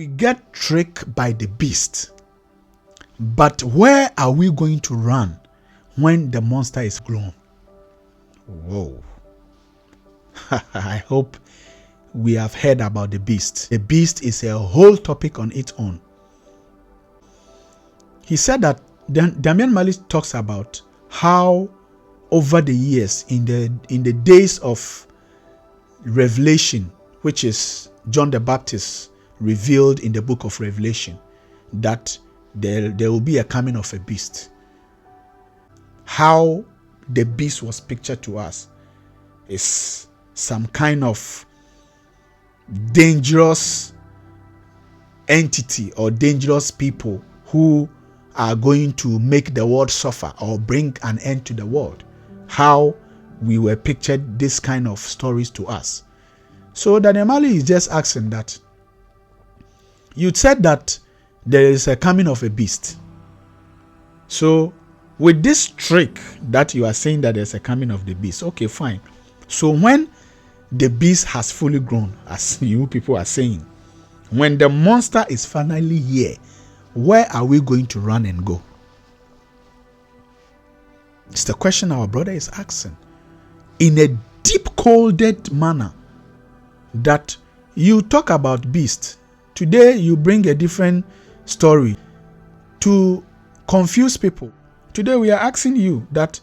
We get tricked by the beast. But where are we going to run when the monster is grown? Whoa. I hope we have heard about the beast. The beast is a whole topic on its own. He said that Damian Marley talks about how over the years, in the days of Revelation, which is John the Baptist revealed in the book of Revelation, that there will be a coming of a beast. How the beast was pictured to us is some kind of dangerous entity or dangerous people who are going to make the world suffer or bring an end to the world. How we were pictured this kind of stories to us. So Damian Marley is just asking that you said that there is a coming of a beast. So with this trick that you are saying that there's a coming of the beast, okay, fine. So when the beast has fully grown, as you people are saying, when the monster is finally here, where are we going to run and go? It's the question our brother is asking in a deep-coded manner. That you talk about beast. Today you bring a different story to confuse people. Today we are asking you that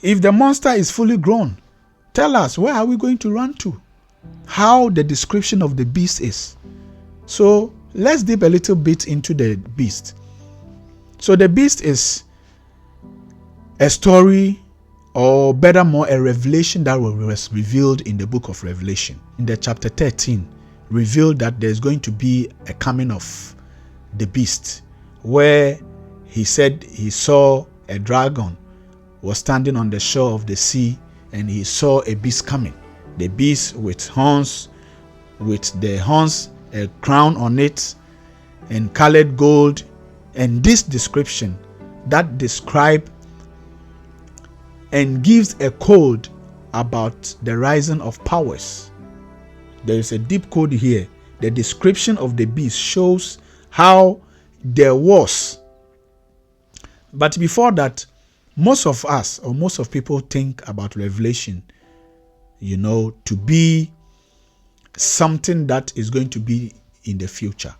if the monster is fully grown, tell us, where are we going to run to? How the description of the beast is. So let's dip a little bit into the beast. So the beast is a story, or better more, a revelation that was revealed in the book of Revelation. In the chapter 13, revealed that there's going to be a coming of the beast, where he said he saw a dragon was standing on the shore of the sea, and he saw a beast coming. The beast with horns, a crown on it, and colored gold. And this description that describe and gives a code about the rising of powers. There is a deep code here. The description of the beast shows how there was. But before that, most of us, or most of people, think about Revelation, to be something that is going to be in the future.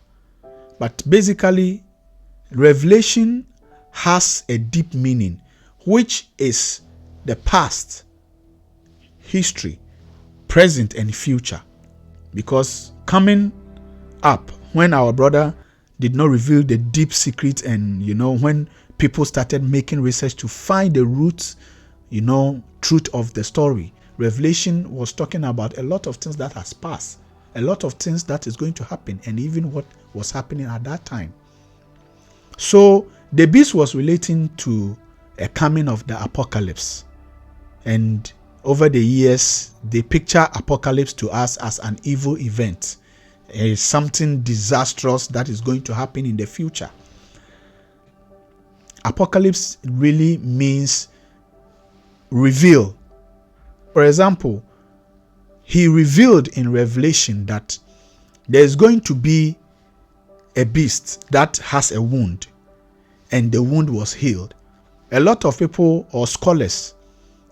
But basically, Revelation has a deep meaning, which is the past, history, present, and future. Because coming up, when our brother did not reveal the deep secret, and when people started making research to find the roots, truth of the story, Revelation was talking about a lot of things that has passed, a lot of things that is going to happen, and even what was happening at that time. So the beast was relating to a coming of the apocalypse. And over the years, they picture apocalypse to us as an evil event, something disastrous that is going to happen in the future. Apocalypse really means reveal. For example, he revealed in Revelation that there is going to be a beast that has a wound, and the wound was healed. A lot of people, or scholars,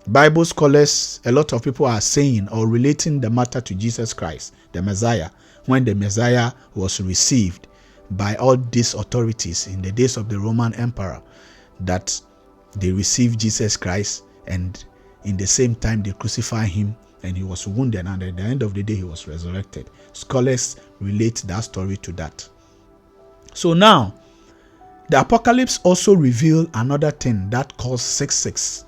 Bible scholars, a lot of people are saying or relating the matter to Jesus Christ, the Messiah, when the Messiah was received by all these authorities in the days of the Roman Emperor, that they received Jesus Christ, and in the same time they crucified him, and he was wounded, and at the end of the day he was resurrected. Scholars relate that story to that. So now, the apocalypse also revealed another thing that calls 666.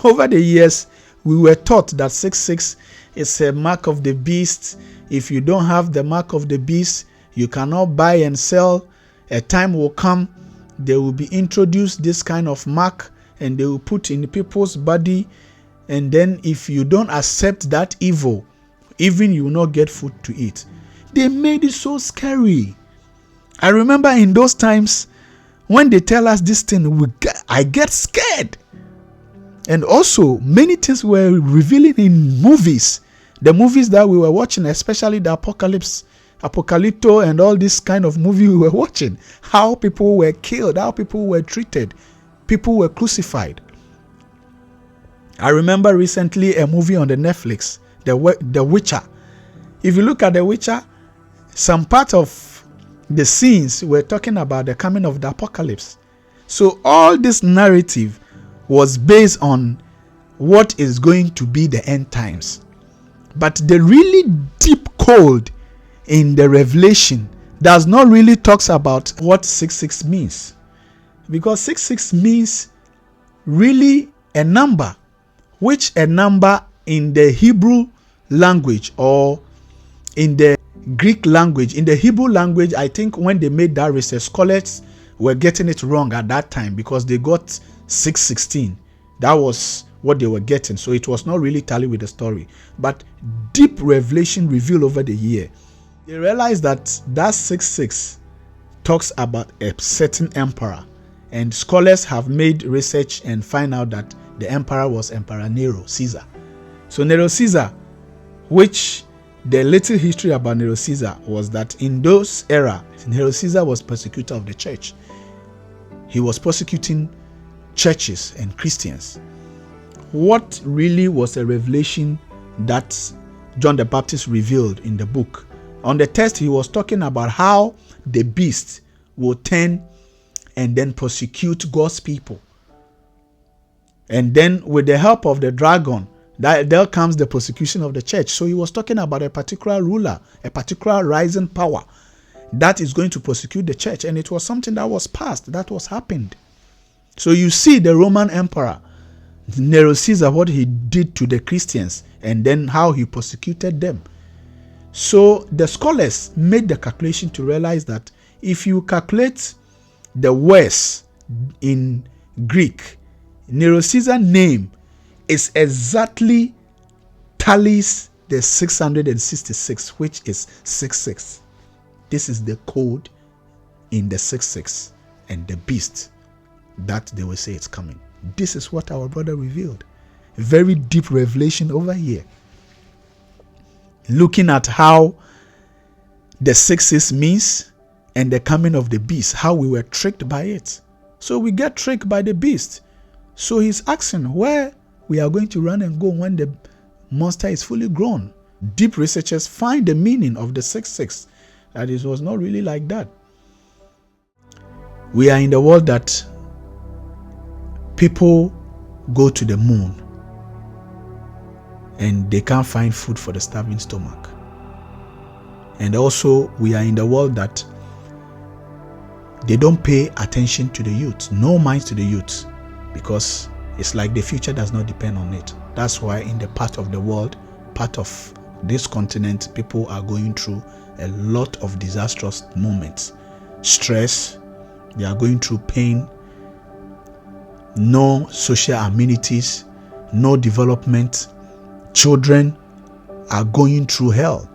Over the years, we were taught that 666 is a mark of the beast. If you don't have the mark of the beast, you cannot buy and sell. A time will come, they will be introduced this kind of mark, and they will put in people's body. And then if you don't accept that evil, even you will not get food to eat. They made it so scary. I remember in those times, when they tell us this thing, I get scared. And also, many things were revealing in movies. The movies that we were watching, especially the apocalypse Apocalypto and all this kind of movie we were watching. How people were killed, how people were treated, people were crucified. I remember recently a movie on the Netflix, The Witcher. If you look at The Witcher, some part of the scenes were talking about the coming of the apocalypse. So all this narrative was based on what is going to be the end times. But the really deep code in the Revelation does not really talks about what 666 means. Because 666 means really a number, which a number in the Hebrew language or in the Greek language. In the Hebrew language, I think when they made that research, scholars were getting it wrong at that time because they got 616. That was what they were getting. So it was not really tally with the story. But deep revelation revealed over the year. They realized that 666 talks about a certain emperor. And scholars have made research and find out that the emperor was Emperor Nero, Caesar. So Nero Caesar, which the little history about Nero Caesar was that in those era, Nero Caesar was persecutor of the church. He was persecuting churches and Christians. What really was a revelation that John the Baptist revealed in the book? On the text, he was talking about how the beast will turn and then persecute God's people. And then with the help of the dragon, there comes the persecution of the church. So he was talking about a particular ruler, a particular rising power that is going to persecute the church. And it was something that was past, that was happened. So you see the Roman emperor, Nero Caesar, what he did to the Christians and then how he persecuted them. So the scholars made the calculation to realize that if you calculate the words in Greek, Nero Caesar's name is exactly tallies the 666, which is 66. This is the code in the 66 and the beast that they will say it's coming. This is what our brother revealed. A very deep revelation over here. Looking at how the 66 means and the coming of the beast, how we were tricked by it. So we get tricked by the beast. So he's asking where we are going to run and go when the monster is fully grown. Deep researchers find the meaning of the 66, that it was not really like that. We are in the world that people go to the moon and they can't find food for the starving stomach. And also we are in the world that they don't pay attention to the youth, no minds to the youth, because it's like the future does not depend on it. That's why in the part of the world, part of this continent, people are going through a lot of disastrous moments. Stress, they are going through pain, no social amenities, no development. Children are going through hell.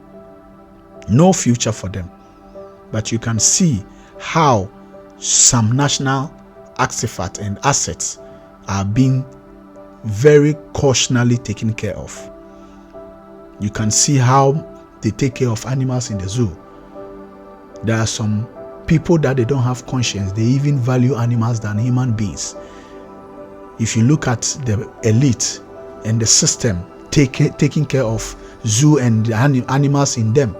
No future for them. But you can see how some national artifacts and assets are being very cautiously taken care of. You can see how they take care of animals in the zoo. There are some people that they don't have conscience. They even value animals than human beings. If you look at the elite and the system taking care of zoo and the animals in them,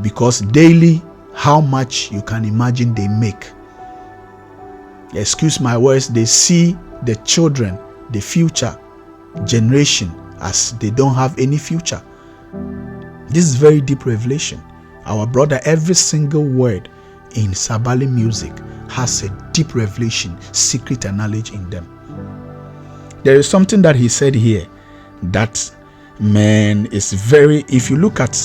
because daily how much you can imagine they make. Excuse my words, they see the children, the future generation, as they don't have any future. This is very deep revelation. Our brother, every single word in Sabali music has a deep revelation, secret and knowledge in them. There is something that he said here that, man, is very, if you look at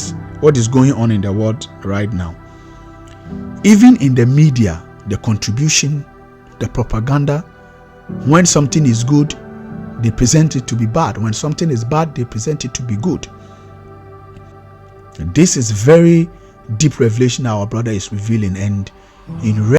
what is going on in the world right now, even in the media, the contribution, the propaganda, when something is good, they present it to be bad. When something is bad, they present it to be good. This is very deep revelation our brother is revealing, and in